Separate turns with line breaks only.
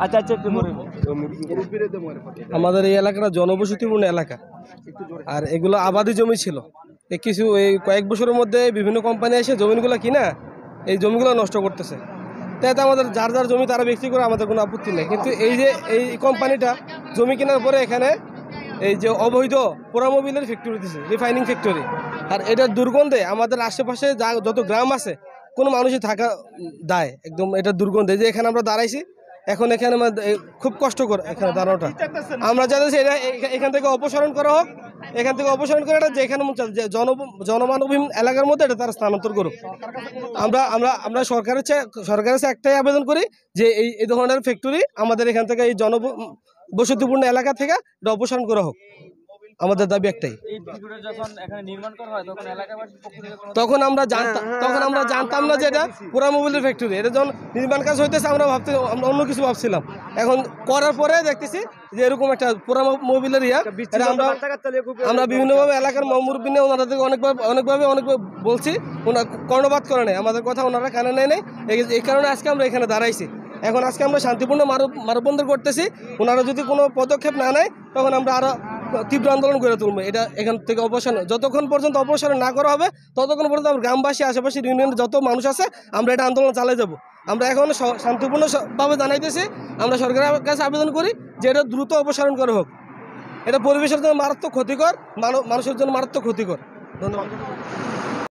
আচ্ছা আচ্ছা,
আমাদের এই এলাকাটা জনবসতিপূর্ণ এলাকা, আর এগুলো আবাদি জমি ছিল। কিছু এই কয়েক বছরের মধ্যে বিভিন্ন কোম্পানি এসে জমিগুলো কিনা এই জমিগুলো নষ্ট করতেছে। তাতে আমাদের যার যার জমি তারা বিক্রি করে, আমাদের কোনো আপত্তি নেই। কিন্তু এই যে এই কোম্পানিটা জমি কেনার পরে এখানে এই যে অবৈধ পোড়ামোবিলের ফ্যাক্টরি দিচ্ছে, রিফাইনিং ফ্যাক্টরি, আর এটার দুর্গন্ধে আমাদের আশেপাশে যত গ্রাম আছে কোনো মানুষই থাকা দায় একদম। এটা দুর্গন্ধে যে এখানে আমরা দাঁড়াইছি, এখন এখানে খুব কষ্টকর এখানে দাঁড়ানোটা। আমরা চাইছি এটা এখান থেকে অপসারণ করা হোক, এখান থেকে অপসারণ করে এটা যেখানে জনমানবহীন এলাকার মধ্যে এটা তারা স্থানান্তর করুক। আমরা আমরা আমরা সরকারের কাছে একটাই আবেদন করি যে এই ধরনের ফ্যাক্টরি আমাদের এখান থেকে এই বসতিপূর্ণ এলাকা থেকে এটা অপসারণ করা হোক। আমাদের দাবি একটাই। তখন আমরা জানতাম না যে এটা পোড়ামোবিলের ফ্যাক্টরি। এটা যখন নির্মাণ কাজ হইতেছে আমরা অন্য কিছু ভাবছিলাম। এখন করার পরে দেখতেছি যে এরকম একটা পোড়ামোবিলের আমরা বিভিন্নভাবে এলাকার মুরব্বি নিয়ে ওনারা থেকে অনেকভাবে বলছি, ওনারা কর্ণপাত করে নেয় আমাদের কথা, ওনারা কানে নেয় নাই। এই কারণে আজকে আমরা এখানে দাঁড়াইছি। এখন আজকে আমরা শান্তিপূর্ণ মানববন্ধন করতেছি। ওনারা যদি কোনো পদক্ষেপ না নেয় তখন আমরা আরো তীব্র আন্দোলন করে তুলবো। এটা এখান থেকে যতক্ষণ পর্যন্ত অপসারণ না করা হবে ততক্ষণ পর্যন্ত আমরা গ্রামবাসী, আশেপাশে ইউনিয়নের যত মানুষ আছে আমরা এটা আন্দোলন চালিয়ে যাব। আমরা এখন শান্তিপূর্ণভাবে জানাইতেছি, আমরা সরকারের কাছে আবেদন করি যে এটা দ্রুত অপসারণ করা হোক। এটা পরিবেশের জন্য মারাত্মক ক্ষতিকর, মানুষের জন্য মারাত্মক ক্ষতিকর। ধন্যবাদ।